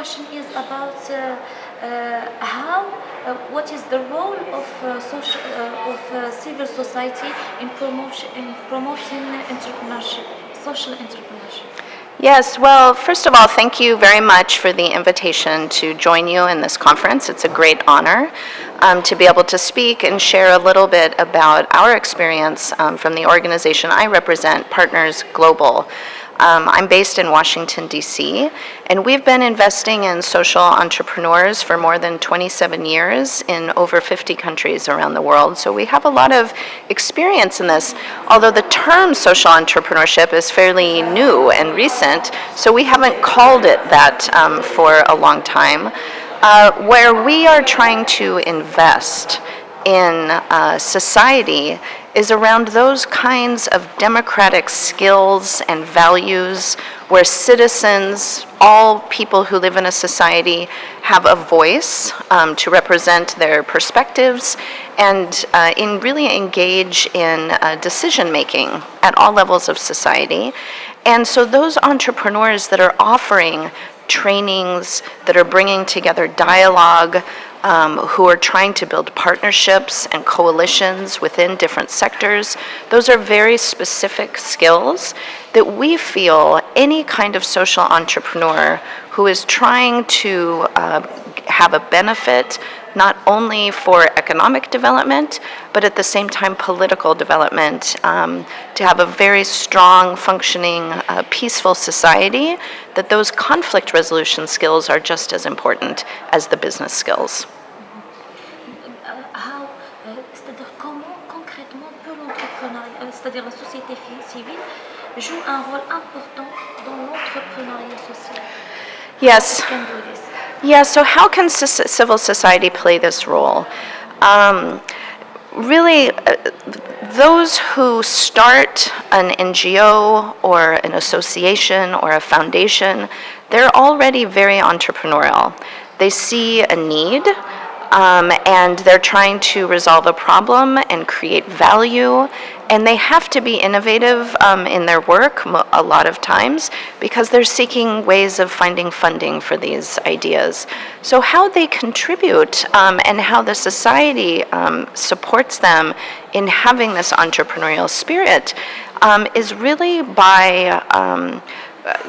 question is about what is the role of civil society in promoting entrepreneurship, social entrepreneurship. Yes, well, first of all, thank you very much for the invitation to join you in this conference. It's a great honor to be able to speak and share a little bit about our experience from the organization I represent, Partners Global. I'm based in Washington, D.C., and we've been investing in social entrepreneurs for more than 27 years in over 50 countries around the world. So we have a lot of experience in this, although the term social entrepreneurship is fairly new and recent, so we haven't called it that for a long time. Where we are trying to invest in society is around those kinds of democratic skills and values where citizens, all people who live in a society, have a voice to represent their perspectives and in really engage in decision making at all levels of society. And so those entrepreneurs that are offering trainings, that are bringing together dialogue, who are trying to build partnerships and coalitions within different sectors. Those are very specific skills that we feel any kind of social entrepreneur who is trying to have a benefit not only for economic development, but at the same time political development, to have a very strong, functioning, peaceful society, that those conflict resolution skills are just as important as the business skills. C'est-à-dire comment concrètement peut l'entrepreneuriat, c'est-à-dire la société civile, joue un rôle important dans l'entrepreneuriat social? Yes. Yeah, so how can civil society play this role? Really, those who start an NGO or an association or a foundation, they're already very entrepreneurial. They see a need, and they're trying to resolve a problem and create value, and they have to be innovative in their work a lot of times because they're seeking ways of finding funding for these ideas. So how they contribute and how the society supports them in having this entrepreneurial spirit is really by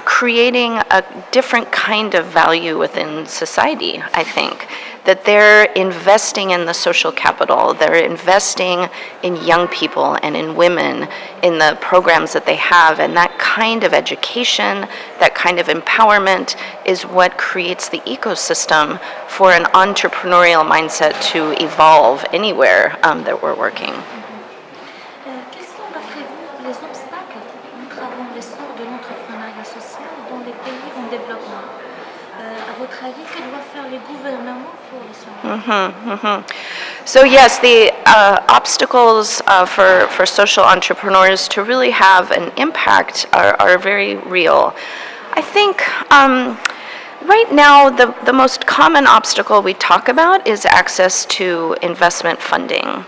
creating a different kind of value within society, I think. That they're investing in the social capital, they're investing in young people and in women, in the programs that they have, and that kind of education, that kind of empowerment is what creates the ecosystem for an entrepreneurial mindset to evolve anywhere that we're working. Quels sont d'après vous les obstacles entravant l'essor de l'entrepreneuriat social dans les pays en développement? À votre avis, que doivent faire les gouvernements pour le cela? So yes, the obstacles for social entrepreneurs to really have an impact are very real. I think right now the most common obstacle we talk about is access to investment funding.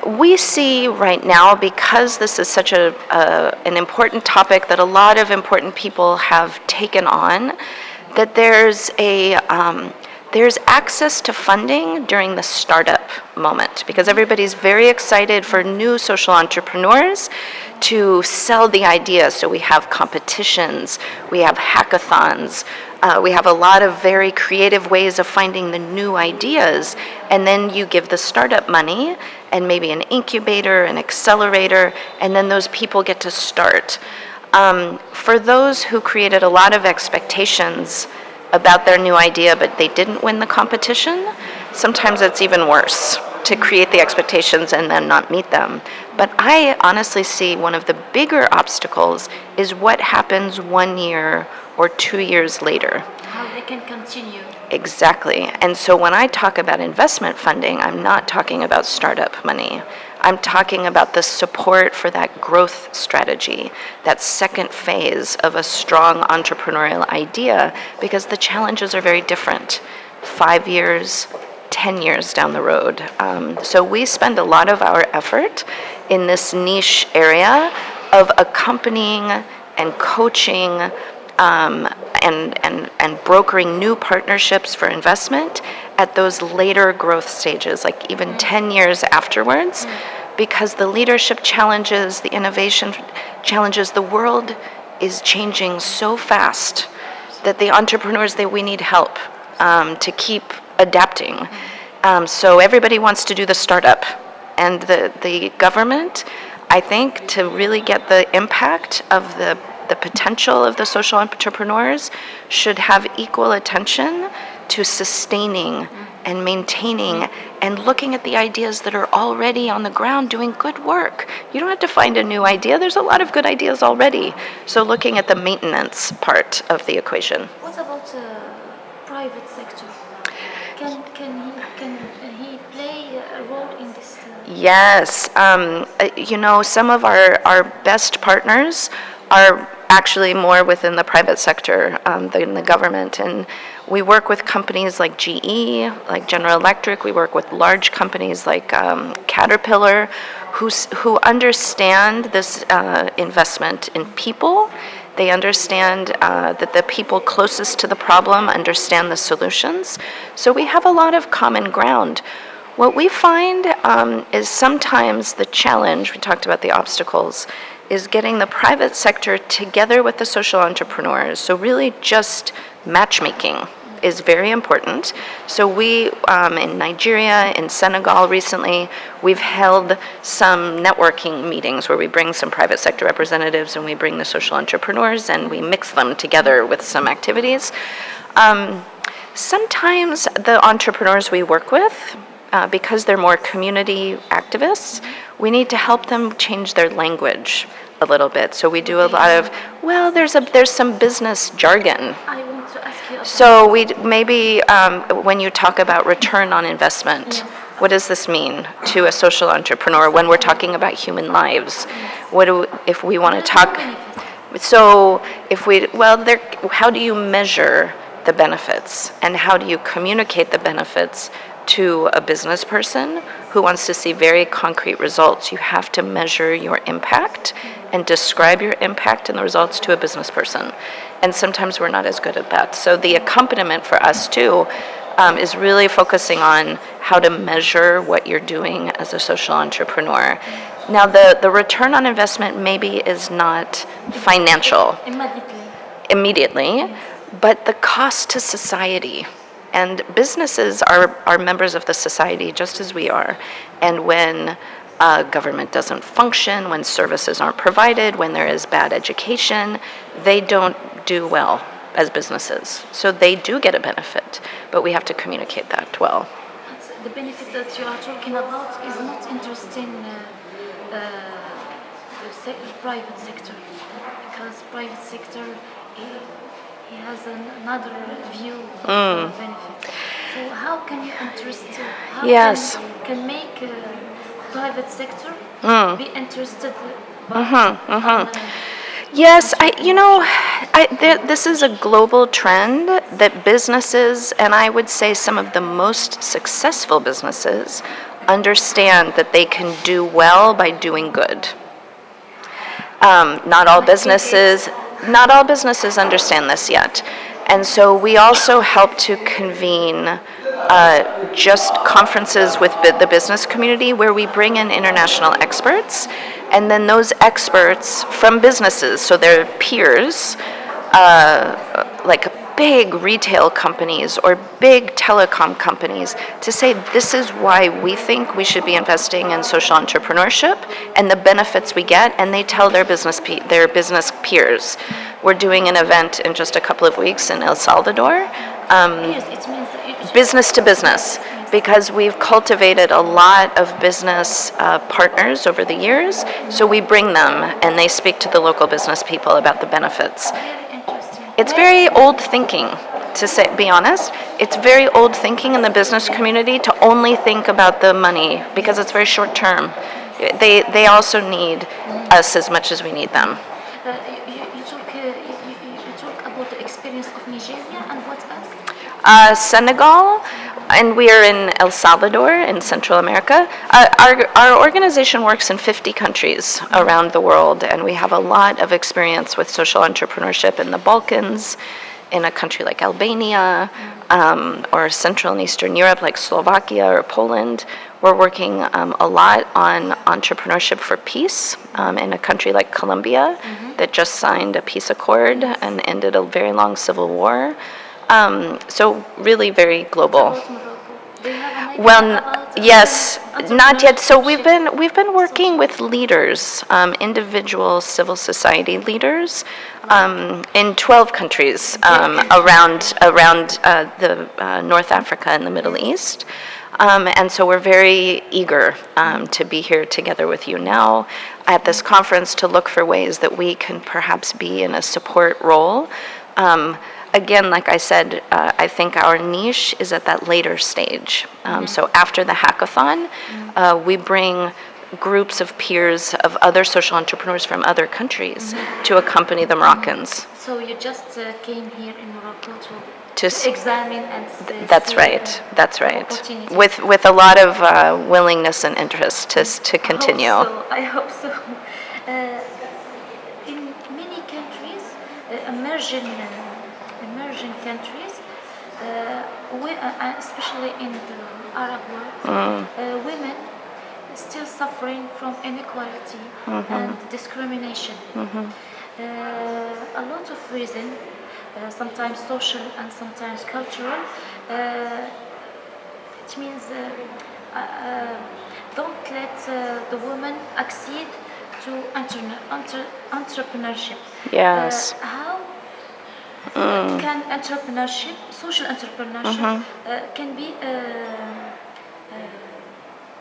We see right now, because this is such an important topic that a lot of important people have taken on, that there's access to funding during the startup moment, because everybody's very excited for new social entrepreneurs to sell the idea. So we have competitions, we have hackathons, we have a lot of very creative ways of finding the new ideas, and then you give the startup money and maybe an incubator, an accelerator, and then those people get to start. For those who created a lot of expectations about their new idea, but they didn't win the competition, sometimes it's even worse to create the expectations and then not meet them. But I honestly see one of the bigger obstacles is what happens 1 year or 2 years later. How they can continue. Exactly. And so when I talk about investment funding, I'm not talking about startup money. I'm talking about the support for that growth strategy, that second phase of a strong entrepreneurial idea, because the challenges are very different 5 years, 10 years down the road. So we spend a lot of our effort in this niche area of accompanying and coaching and brokering new partnerships for investment at those later growth stages, like even 10 years afterwards, because the leadership challenges, the innovation challenges, the world is changing so fast that the entrepreneurs, we need help to keep adapting. So everybody wants to do the startup, and the government, I think, to really get the impact of the potential of the social entrepreneurs, should have equal attention to sustaining and maintaining and looking at the ideas that are already on the ground doing good work. You don't have to find a new idea. There's a lot of good ideas already. So looking at the maintenance part of the equation. What about private sector? Can he play a role in this? Yes. Some of our best partners are actually more within the private sector than the government. And we work with companies like GE, like General Electric. We work with large companies like Caterpillar, who understand this investment in people. They understand that the people closest to the problem understand the solutions. So we have a lot of common ground. What we find is sometimes the challenge, we talked about the obstacles, is getting the private sector together with the social entrepreneurs. So really just matchmaking is very important. So we, in Nigeria, in Senegal recently, we've held some networking meetings where we bring some private sector representatives and we bring the social entrepreneurs and we mix them together with some activities. Sometimes the entrepreneurs we work with, because they're more community activists, we need to help them change their language a little bit. So we do a lot of, there's some business jargon. I want to ask you. So we maybe when you talk about return on investment, what does this mean to a social entrepreneur when we're talking about human lives? If we want to talk? So how do you measure the benefits, and how do you communicate the benefits to a business person who wants to see very concrete results? You have to measure your impact and describe your impact and the results to a business person. And sometimes we're not as good at that. So the accompaniment for us too is really focusing on how to measure what you're doing as a social entrepreneur. Now the return on investment maybe is not financial immediately, but the cost to society. And businesses are members of the society just as we are. And when government doesn't function, when services aren't provided, when there is bad education, they don't do well as businesses. So they do get a benefit, but we have to communicate that well. The benefit that you are talking about is not interesting the private sector, because private sector he has another view of benefit. So how can you can make private sector be interested Yes, this is a global trend that businesses, and I would say some of the most successful businesses, understand that they can do well by doing good. Not all businesses understand this yet. And so we also help to convene just conferences with the business community where we bring in international experts, and then those experts from businesses, so they're peers, like big retail companies or big telecom companies, to say this is why we think we should be investing in social entrepreneurship and the benefits we get, and they tell their business peers. We're doing an event in just a couple of weeks in El Salvador, business to business, because we've cultivated a lot of business partners over the years, so we bring them and they speak to the local business people about the benefits. It's very old thinking, to be honest. It's very old thinking in the business community to only think about the money, because it's very short term. They also need us as much as we need them. You talk about the experience of Nigeria, and what else? Senegal. And we are in El Salvador in Central America. Our organization works in 50 countries around the world, and we have a lot of experience with social entrepreneurship in the Balkans, in a country like Albania, or Central and Eastern Europe like Slovakia or Poland. We're working a lot on entrepreneurship for peace in a country like Colombia that just signed a peace accord and ended a very long civil war. So really very global. Well, yes, not yet. So we've been working with leaders, individual civil society leaders, in 12 countries around the North Africa and the Middle East. And so we're very eager to be here together with you now at this conference to look for ways that we can perhaps be in a support role. Again, like I said, I think our niche is at that later stage. So after the hackathon, we bring groups of peers of other social entrepreneurs from other countries to accompany the Moroccans. So you just came here in Morocco to examine and That's right. With a lot of willingness and interest to continue. I hope so. In many countries, emerging countries, especially in the Arab world, women still suffering from inequality and discrimination. A lot of reasons, sometimes social and sometimes cultural. It means don't let the woman accede to entrepreneurship. Yes. How can entrepreneurship, social entrepreneurship, can be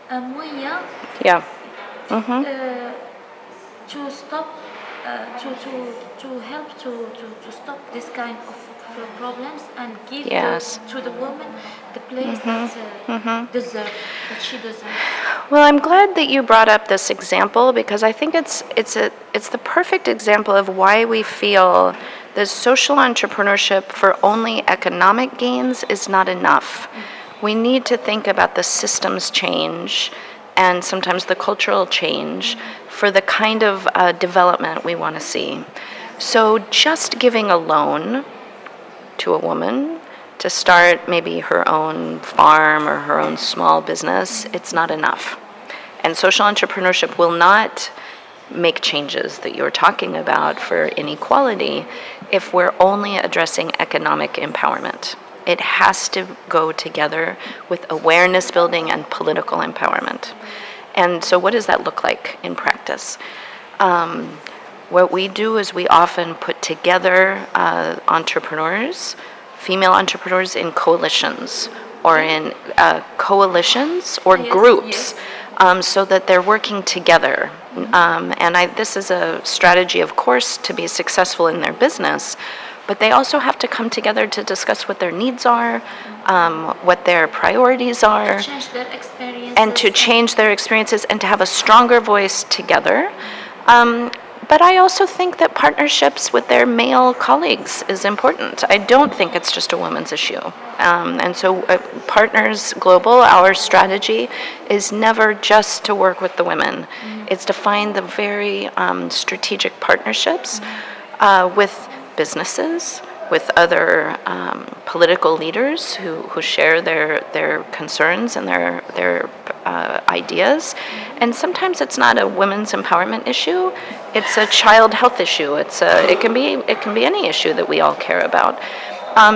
a moyen to stop, to help to stop this kind of problems and give to the woman the place that she deserves. Well, I'm glad that you brought up this example because I think it's the perfect example of why we feel that social entrepreneurship for only economic gains is not enough. We need to think about the systems change and sometimes the cultural change for the kind of development we want to see. So just giving a loan to a woman to start maybe her own farm or her own small business, it's not enough. And social entrepreneurship will not make changes that you're talking about for inequality if we're only addressing economic empowerment. It has to go together with awareness building and political empowerment. And so what does that look like in practice? What we do is we often put together entrepreneurs, female entrepreneurs in coalitions or in coalitions or groups so that they're working together. This is a strategy, of course, to be successful in their business, but they also have to come together to discuss what their needs are, what their priorities are, and to change their experiences and to have a stronger voice together. But I also think that partnerships with their male colleagues is important. I don't think it's just a women's issue. And so Partners Global, our strategy is never just to work with the women. It's to find the very strategic partnerships with businesses, with other political leaders who share their concerns and their ideas. And sometimes it's not a women's empowerment issue; it's a child health issue. It can be any issue that we all care about.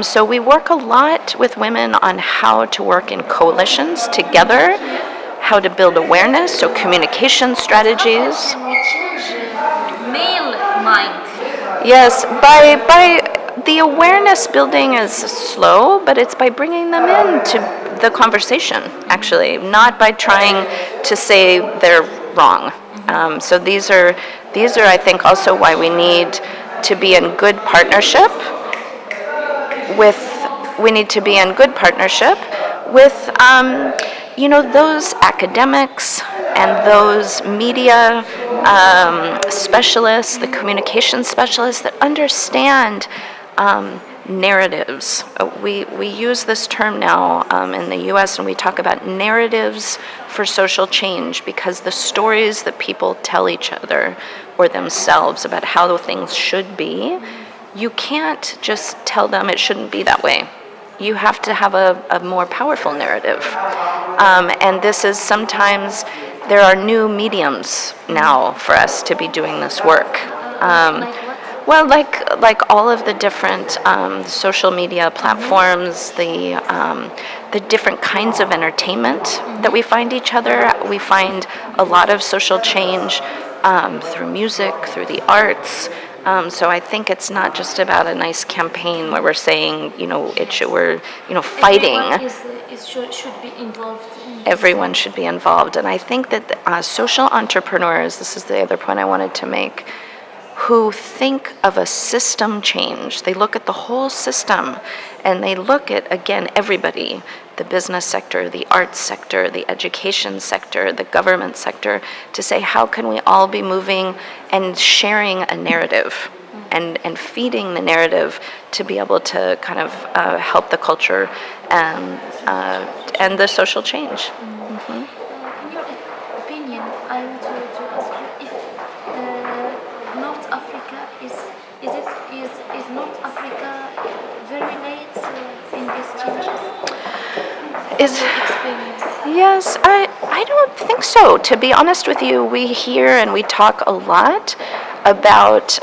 So we work a lot with women on how to work in coalitions together, how to build awareness, so communication strategies. How can we change male mind? Yes, by the awareness building is slow, but it's by bringing them into the conversation, actually, not by trying to say they're wrong. So these are, I think, also why we need to be in good partnership with those academics and those media specialists, the communication specialists that understand narratives. We use this term now in the US, and we talk about narratives for social change, because the stories that people tell each other or themselves about how things should be, you can't just tell them it shouldn't be that way. You have to have a more powerful narrative. And this is sometimes, there are new mediums now for us to be doing this work. Like what? Well, like all of the different social media platforms, the different kinds of entertainment that we find each other. We find a lot of social change through music, through the arts. So I think it's not just about a nice campaign where we're saying, we're fighting. Everyone should be involved. Everyone should be involved, and I think that social entrepreneurs. This is the other point I wanted to make, who think of a system change. They look at the whole system, and they look at, again, everybody, the business sector, the arts sector, the education sector, the government sector, to say, how can we all be moving and sharing a narrative and feeding the narrative to be able to kind of help the culture and the social change. Mm-hmm. In your opinion, I want to ask you if North Africa is North Africa very late in these changes? Yes, I don't think so. To be honest with you, we hear and we talk a lot about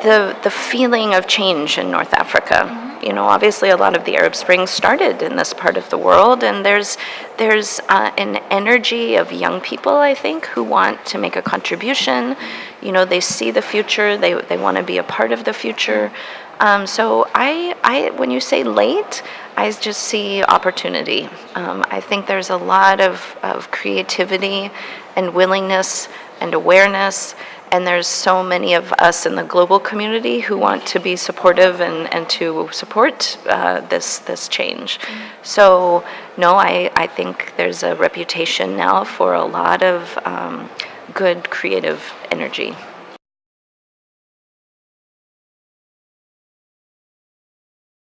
the feeling of change in North Africa. Mm-hmm. Obviously a lot of the Arab Spring started in this part of the world, and there's an energy of young people, I think, who want to make a contribution. They see the future, they want to be a part of the future. So I when you say late, I just see opportunity. I think there's a lot of creativity and willingness and awareness, and there's so many of us in the global community who want to be supportive and to support this change. So no, I think there's a reputation now for a lot of good creative energy.